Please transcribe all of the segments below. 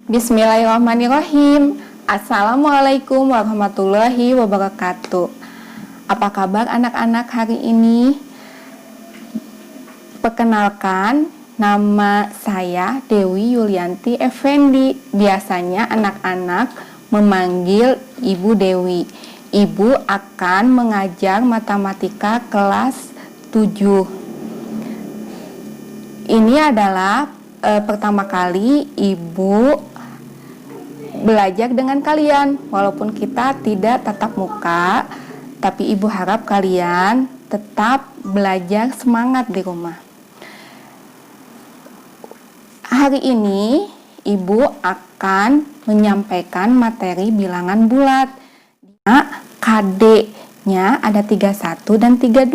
Bismillahirrahmanirrahim. Assalamualaikum warahmatullahi wabarakatuh. Apa kabar anak-anak hari ini? Perkenalkan, nama saya Dewi Yulianti Effendi. Biasanya anak-anak memanggil Ibu Dewi. Ibu akan mengajar matematika kelas 7. Ini adalah pertama kali Ibu belajar dengan kalian, walaupun kita tidak tatap muka, tapi Ibu harap kalian tetap belajar semangat di rumah. Hari ini Ibu akan menyampaikan materi bilangan bulat. KD-nya ada 31 dan 32.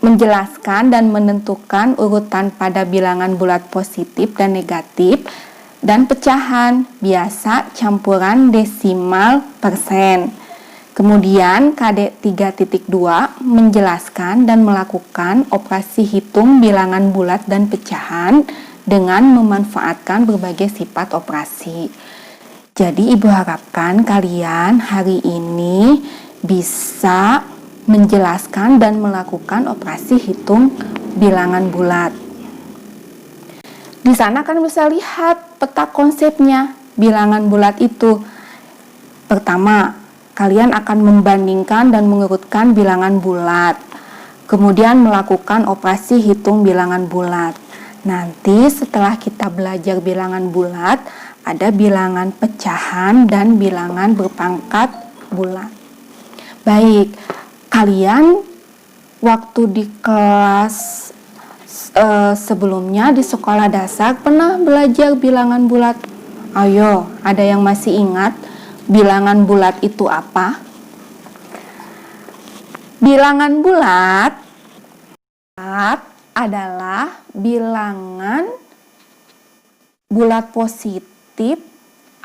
Menjelaskan dan menentukan urutan pada bilangan bulat positif dan negatif dan pecahan, biasa campuran desimal persen. Kemudian KD 3.2 menjelaskan dan melakukan operasi hitung bilangan bulat dan pecahan dengan memanfaatkan berbagai sifat operasi. Jadi Ibu harapkan kalian hari ini bisa menjelaskan dan melakukan operasi hitung bilangan bulat. Di sana kan bisa lihat peta konsepnya bilangan bulat itu. Pertama, kalian akan membandingkan dan mengurutkan bilangan bulat. Kemudian melakukan operasi hitung bilangan bulat. Nanti setelah kita belajar bilangan bulat, ada bilangan pecahan dan bilangan berpangkat bulat. Baik, kalian waktu di kelas sebelumnya di sekolah dasar pernah belajar bilangan bulat? Ayo, ada yang masih ingat bilangan bulat itu apa? Bilangan bulat adalah bilangan bulat positif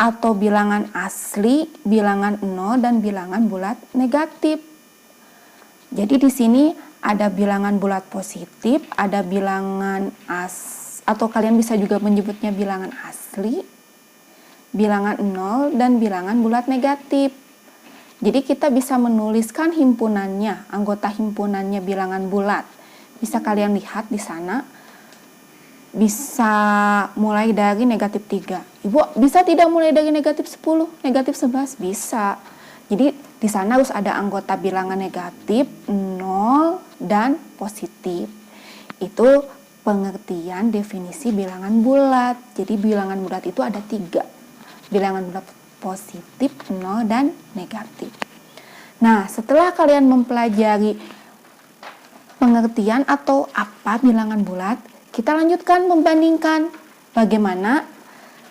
atau bilangan asli, bilangan 0 dan bilangan bulat negatif. Jadi di sini ada bilangan bulat positif, ada bilangan atau kalian bisa juga menyebutnya bilangan asli, bilangan 0 dan bilangan bulat negatif. Jadi kita bisa menuliskan himpunannya, anggota himpunannya bilangan bulat. Bisa kalian lihat di sana. Bisa mulai dari negatif 3. Ibu, bisa tidak mulai dari negatif 10, negatif 11? Bisa. Jadi di sana harus ada anggota bilangan negatif, 0, dan positif. Itu pengertian definisi bilangan bulat. Jadi bilangan bulat itu ada 3. Bilangan bulat positif, 0, dan negatif. Nah, setelah kalian mempelajari pengertian atau apa bilangan bulat, kita lanjutkan membandingkan. Bagaimana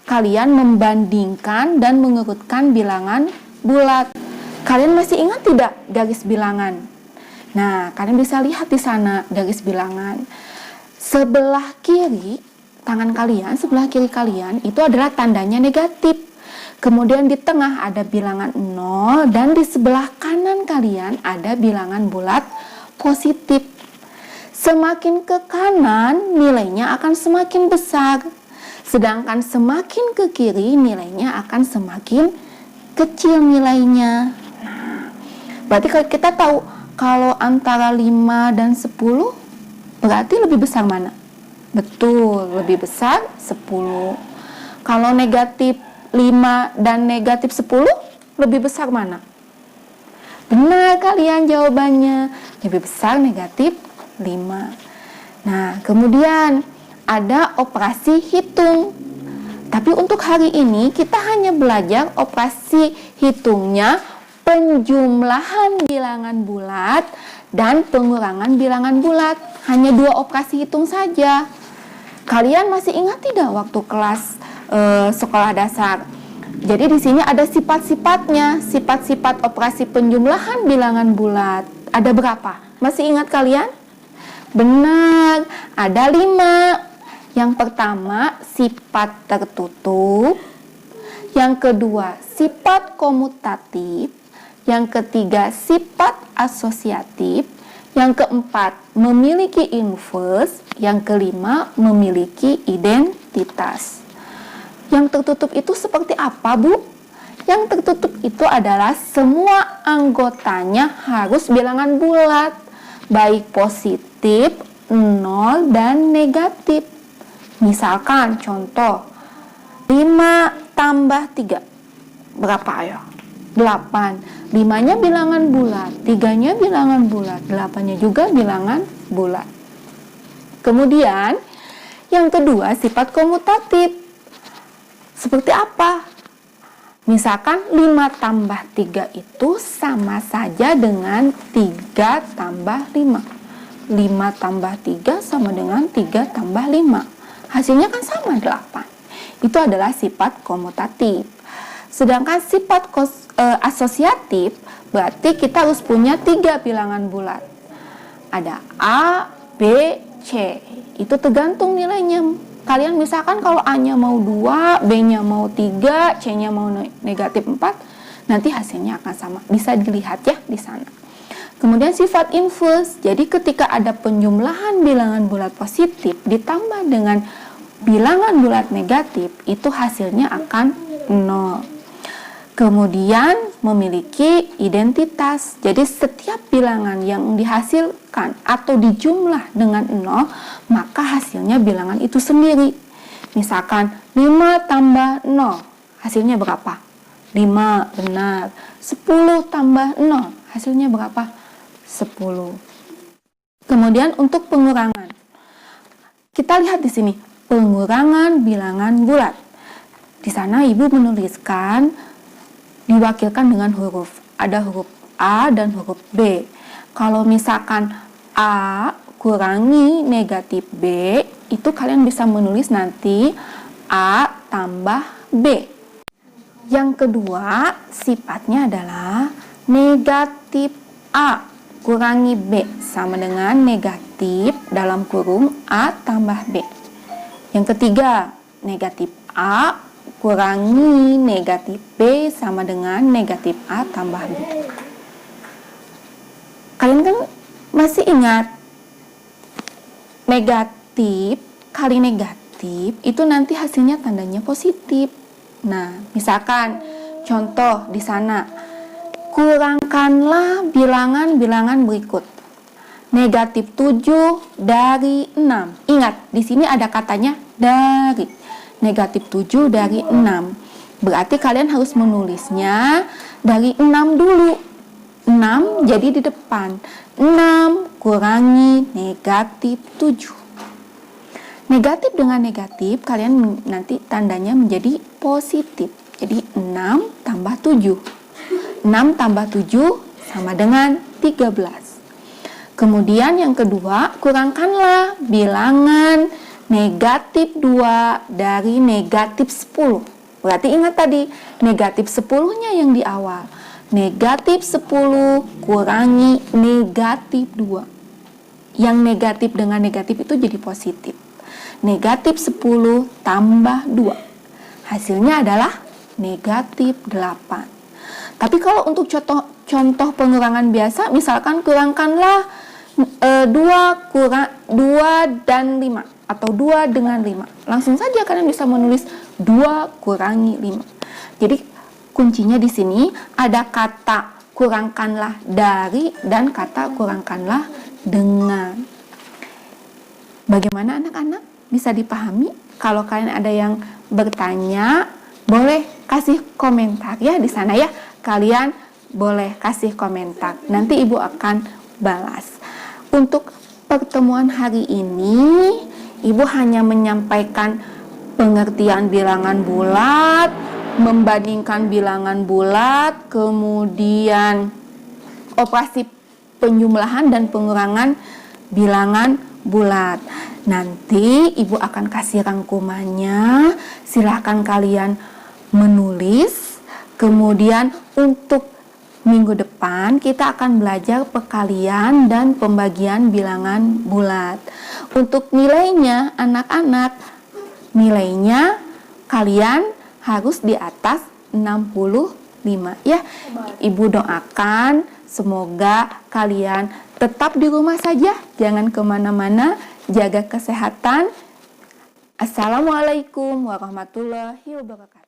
kalian membandingkan dan mengurutkan bilangan bulat. Kalian masih ingat tidak garis bilangan? Nah, kalian bisa lihat di sana garis bilangan. Sebelah kiri tangan kalian, sebelah kiri kalian itu adalah tandanya negatif. Kemudian di tengah ada bilangan 0 dan di sebelah kanan kalian ada bilangan bulat positif. Semakin ke kanan nilainya akan semakin besar. Sedangkan semakin ke kiri nilainya akan semakin kecil nilainya. Berarti kalau kita tahu kalau antara 5 dan 10 berarti lebih besar mana? Betul, lebih besar 10. Kalau negatif 5 dan negatif 10 lebih besar mana? Benar kalian jawabannya, lebih besar negatif 5. Nah, kemudian ada operasi hitung. Tapi untuk hari ini kita hanya belajar operasi hitungnya penjumlahan bilangan bulat dan pengurangan bilangan bulat. Hanya 2 operasi hitung saja. Kalian masih ingat tidak waktu kelas sekolah dasar? Jadi di sini ada sifat-sifatnya, sifat-sifat operasi penjumlahan bilangan bulat. Ada berapa? Masih ingat kalian? Benar, ada 5. Yang pertama, sifat tertutup. Yang kedua, sifat komutatif. Yang ketiga, sifat asosiatif. Yang keempat, memiliki inverse. Yang kelima, memiliki identitas. Yang tertutup itu seperti apa, Bu? Yang tertutup itu adalah semua anggotanya harus bilangan bulat, baik positif, 0, dan negatif. Misalkan contoh, 5 tambah 3. Berapa ayo? 8. 5-nya bilangan bulat, 3-nya bilangan bulat, 8-nya juga bilangan bulat. Kemudian, yang kedua sifat komutatif. Seperti apa? Misalkan 5 tambah 3 itu sama saja dengan 3 tambah 5. 5 tambah 3 sama dengan 3 tambah 5. Hasilnya kan sama 8. Itu adalah sifat komutatif. Sedangkan sifat asosiatif berarti kita harus punya 3 bilangan bulat. Ada A, B, C. Itu tergantung nilainya. Kalian misalkan kalau A-nya mau 2, B-nya mau 3, C-nya mau negatif 4, nanti hasilnya akan sama. Bisa dilihat ya di sana. Kemudian sifat inverse. Jadi ketika ada penjumlahan bilangan bulat positif ditambah dengan bilangan bulat negatif, itu hasilnya akan 0. Kemudian memiliki identitas. Jadi setiap bilangan yang dihasilkan atau dijumlah dengan 0, maka hasilnya bilangan itu sendiri. Misalkan 5 tambah 0, hasilnya berapa? 5, benar. 10 tambah 0, hasilnya berapa? 10. Kemudian untuk pengurangan. Kita lihat di sini, pengurangan bilangan bulat. Di sana Ibu menuliskan diwakilkan dengan huruf. Ada huruf A dan huruf B. Kalau misalkan A kurangi negatif B, itu kalian bisa menulis nanti A tambah B. Yang kedua, sifatnya adalah negatif A kurangi B sama dengan negatif dalam kurung A tambah B. Yang ketiga, negatif A kurangi negatif B sama dengan negatif A tambah B. Kalian kan masih ingat negatif kali negatif itu nanti hasilnya tandanya positif. Nah, misalkan contoh di sana, kurangkanlah bilangan-bilangan berikut. Negatif 7 dari 6. Ingat, di sini ada katanya dari. Negatif 7 dari 6. Berarti kalian harus menulisnya dari 6 dulu. 6 jadi di depan. 6 kurangi negatif 7. Negatif dengan negatif, kalian nanti tandanya menjadi positif. Jadi 6 tambah 7. 6 tambah 7 sama dengan 13. Kemudian yang kedua, kurangkanlah bilangan negatif 2 dari negatif 10. Berarti ingat tadi, negatif 10-nya yang di awal. Negatif 10 kurangi negatif 2. Yang negatif dengan negatif itu jadi positif. Negatif 10 tambah 2. Hasilnya adalah negatif 8. Tapi kalau untuk contoh pengurangan biasa, misalkan kurangkanlah 2 dan 5. Atau 2 dengan 5. Langsung saja kalian bisa menulis 2 kurangi 5. Jadi kuncinya di sini ada kata kurangkanlah dari dan kata kurangkanlah dengan. Bagaimana anak-anak? Bisa dipahami? Kalau kalian ada yang bertanya, boleh kasih komentar ya di sana ya. Kalian boleh kasih komentar. Nanti Ibu akan balas. Untuk pertemuan hari ini, Ibu hanya menyampaikan pengertian bilangan bulat, membandingkan bilangan bulat, kemudian operasi penjumlahan dan pengurangan bilangan bulat. Nanti Ibu akan kasih rangkumannya, silahkan kalian menulis. Kemudian untuk minggu depan kita akan belajar perkalian dan pembagian bilangan bulat. Untuk nilainya anak-anak, nilainya kalian harus di atas 65 ya. Ibu doakan semoga kalian tetap di rumah saja, jangan kemana-mana, jaga kesehatan. Assalamualaikum warahmatullahi wabarakatuh.